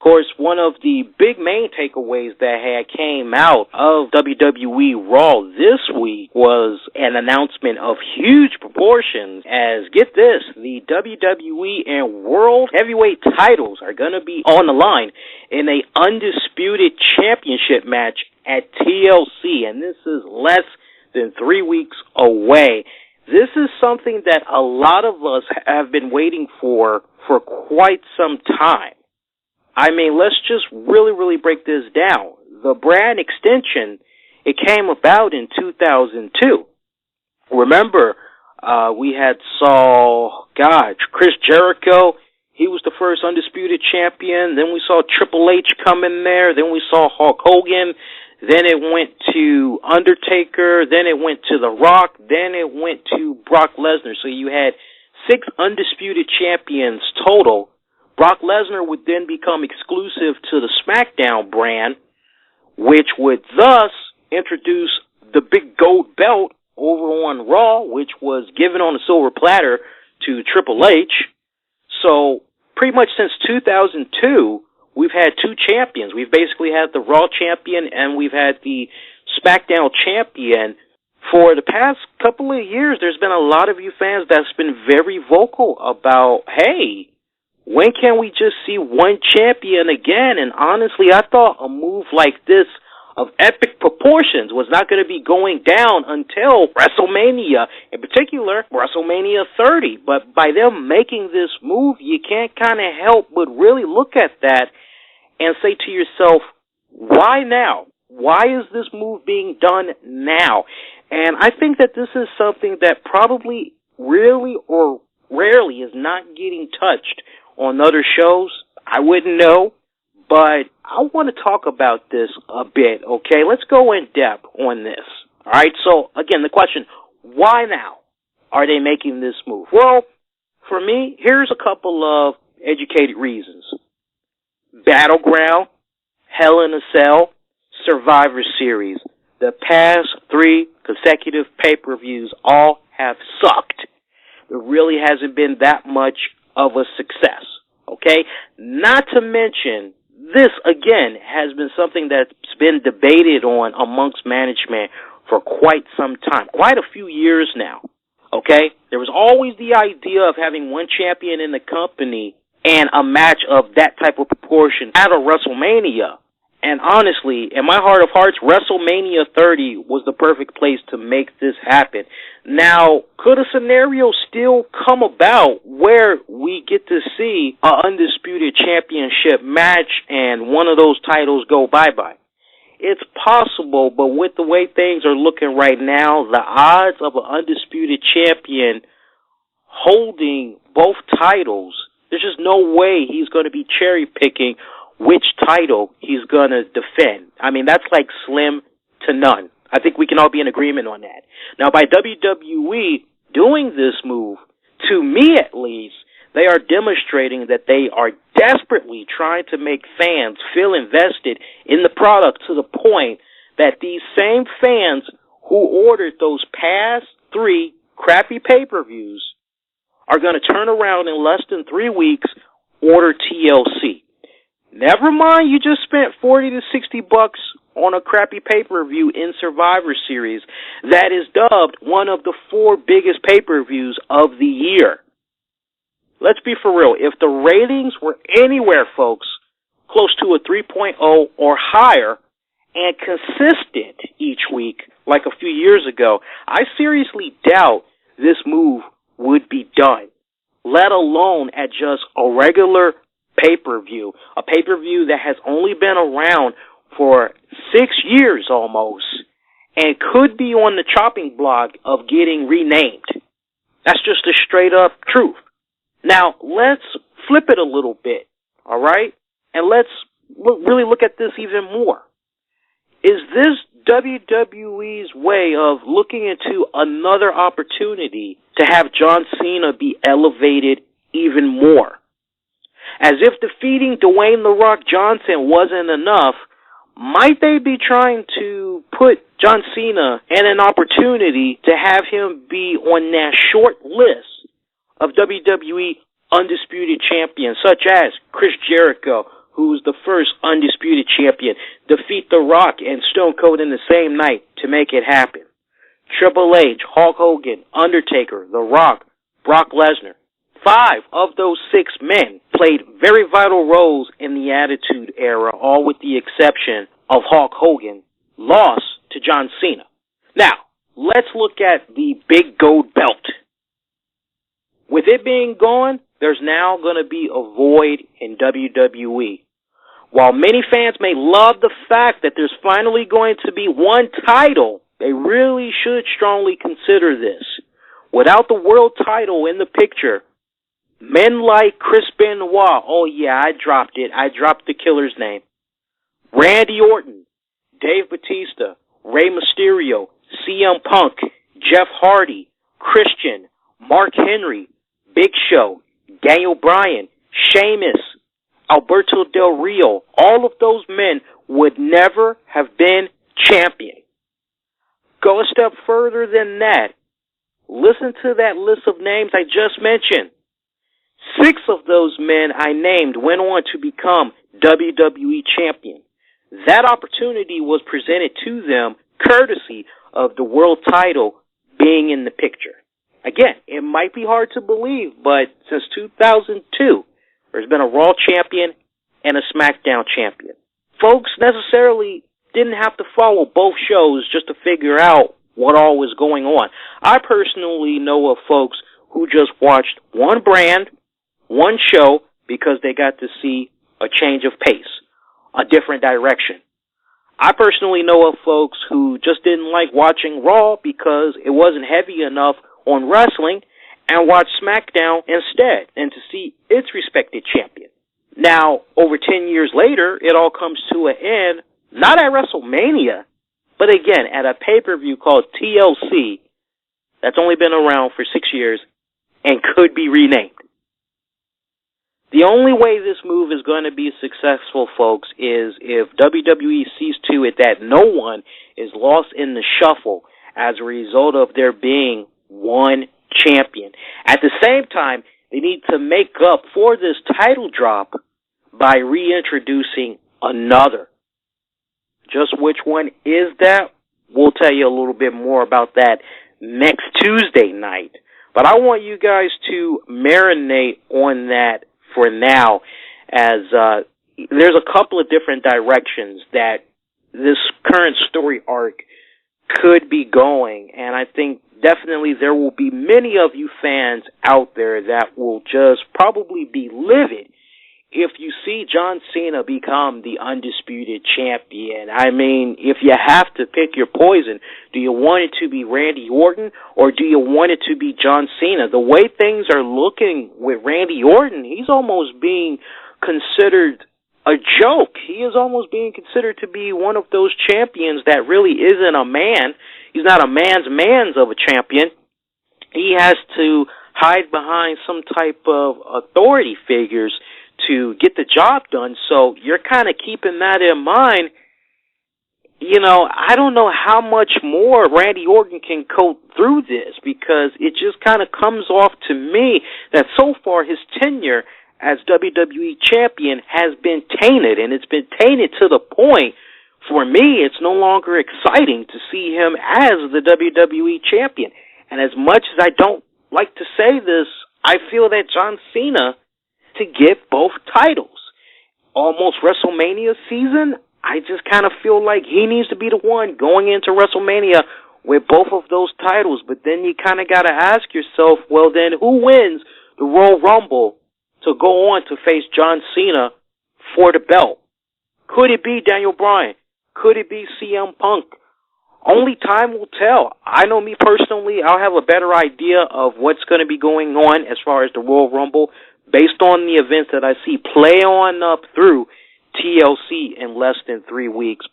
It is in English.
Of course, one of the big main takeaways that had came out of WWE Raw this week was an announcement of huge proportions as, get this, the WWE and World Heavyweight titles are going to be on the line in a Undisputed Championship match at TLC, and this is less than 3 weeks away. This is something that a lot of us have been waiting for quite some time. I mean, let's just really break this down. The brand extension, it came about in 2002. Remember, we had Chris Jericho. He was the first Undisputed Champion. Then we saw Triple H come in there. Then we saw Hulk Hogan. Then it went to Undertaker. Then it went to The Rock. Then it went to Brock Lesnar. So you had 6 Undisputed Champions total. Brock Lesnar would then become exclusive to the SmackDown brand, which would thus introduce the big gold belt over on Raw, which was given on a silver platter to Triple H. So pretty much since 2002, we've had 2 champions. We've basically had the Raw champion and we've had the SmackDown champion. For the past couple of years, there's been a lot of you fans that's been very vocal about, hey, when can we just see one champion again? And honestly, I thought a move like this of epic proportions was not going to be going down until WrestleMania, in particular, WrestleMania 30. But by them making this move, you can't kind of help but really look at that and say to yourself, why now? Why is this move being done now? And I think that this is something that probably really or rarely is not getting touched on other shows. I wouldn't know, but I want to talk about this a bit, okay? Let's go in depth on this, all right? So, again, the question, why now are they making this move? Well, for me, here's a couple of educated reasons. Battleground, Hell in a Cell, Survivor Series. The past 3 consecutive pay-per-views all have sucked. There really hasn't been that much of a success, okay? Not to mention, this, again, has been something that's been debated on amongst management for quite some time, quite a few years now, okay? There was always the idea of having one champion in the company and a match of that type of proportion at a WrestleMania. And honestly, in my heart of hearts, WrestleMania 30 was the perfect place to make this happen. Now, could a scenario still come about where we get to see an Undisputed Championship match and one of those titles go bye-bye? It's possible, but with the way things are looking right now, the odds of an Undisputed Champion holding both titles, there's just no way he's going to be cherry-picking which title he's going to defend. I mean, that's like slim to none. I think we can all be in agreement on that. Now, by WWE doing this move, to me at least, they are demonstrating that they are desperately trying to make fans feel invested in the product to the point that these same fans who ordered those past 3 crappy pay-per-views are going to turn around in less than 3 weeks, order TLC. Never mind, you just spent $40 to $60 on a crappy pay-per-view in Survivor Series that is dubbed one of the 4 biggest pay-per-views of the year. Let's be for real. If the ratings were anywhere, folks, close to a 3.0 or higher and consistent each week, like a few years ago, I seriously doubt this move would be done, let alone at just a regular pay-per-view, a pay-per-view that has only been around for 6 years almost and could be on the chopping block of getting renamed. That's just the straight-up truth. Now, let's flip it a little bit, all right? And let's really look at this even more. Is this WWE's way of looking into another opportunity to have John Cena be elevated even more? As if defeating Dwayne "The Rock" Johnson wasn't enough, might they be trying to put John Cena in an opportunity to have him be on that short list of WWE Undisputed Champions, such as Chris Jericho, who's the first Undisputed champion, defeat The Rock and Stone Cold in the same night to make it happen. Triple H, Hulk Hogan, Undertaker, The Rock, Brock Lesnar. 5 of those 6 men played very vital roles in the Attitude Era, all with the exception of Hulk Hogan, lost to John Cena. Now, let's look at the big gold belt. With it being gone, there's now going to be a void in WWE. While many fans may love the fact that there's finally going to be one title, they really should strongly consider this. Without the world title in the picture, men like Chris Benoit, oh yeah, I dropped it. I dropped the killer's name. Randy Orton, Dave Bautista, Rey Mysterio, CM Punk, Jeff Hardy, Christian, Mark Henry, Big Show, Daniel Bryan, Sheamus, Alberto Del Rio, all of those men would never have been champion. Go a step further than that. Listen to that list of names I just mentioned. 6 of those men I named went on to become WWE champion. That opportunity was presented to them courtesy of the world title being in the picture. Again, it might be hard to believe, but since 2002, there's been a Raw champion and a SmackDown champion. Folks necessarily didn't have to follow both shows just to figure out what all was going on. I personally know of folks who just watched one brand, one show, because they got to see a change of pace, a different direction. I personally know of folks who just didn't like watching Raw because it wasn't heavy enough on wrestling and watched SmackDown instead and to see its respected champion. Now, over 10 years later, it all comes to an end, not at WrestleMania, but again at a pay-per-view called TLC that's only been around for 6 years and could be renamed. The only way this move is going to be successful, folks, is if WWE sees to it that no one is lost in the shuffle as a result of there being one champion. At the same time, they need to make up for this title drop by reintroducing another. Just which one is that? We'll tell you a little bit more about that next Tuesday night. But I want you guys to marinate on that for now, as there's a couple of different directions that this current story arc could be going, and I think definitely there will be many of you fans out there that will just probably be livid if you see John Cena become the Undisputed champion. I mean, if you have to pick your poison, do you want it to be Randy Orton or do you want it to be John Cena? The way things are looking with Randy Orton, he's almost being considered a joke. He is almost being considered to be one of those champions that really isn't a man. He's not a man's of a champion. He has to hide behind some type of authority figures to get the job done, so you're kind of keeping that in mind. You know, I don't know how much more Randy Orton can coat through this, because it just kind of comes off to me that so far his tenure as WWE champion has been tainted, and it's been tainted to the point, for me, it's no longer exciting to see him as the WWE champion. And as much as I don't like to say this, I feel that John Cena to get both titles. Almost WrestleMania season, I just kind of feel like he needs to be the one going into WrestleMania with both of those titles. But then you kind of got to ask yourself, well then, who wins the Royal Rumble to go on to face John Cena for the belt? Could it be Daniel Bryan? Could it be CM Punk? Only time will tell. I know me personally, I'll have a better idea of what's going to be going on as far as the Royal Rumble based on the events that I see play on up through TLC in less than 3 weeks.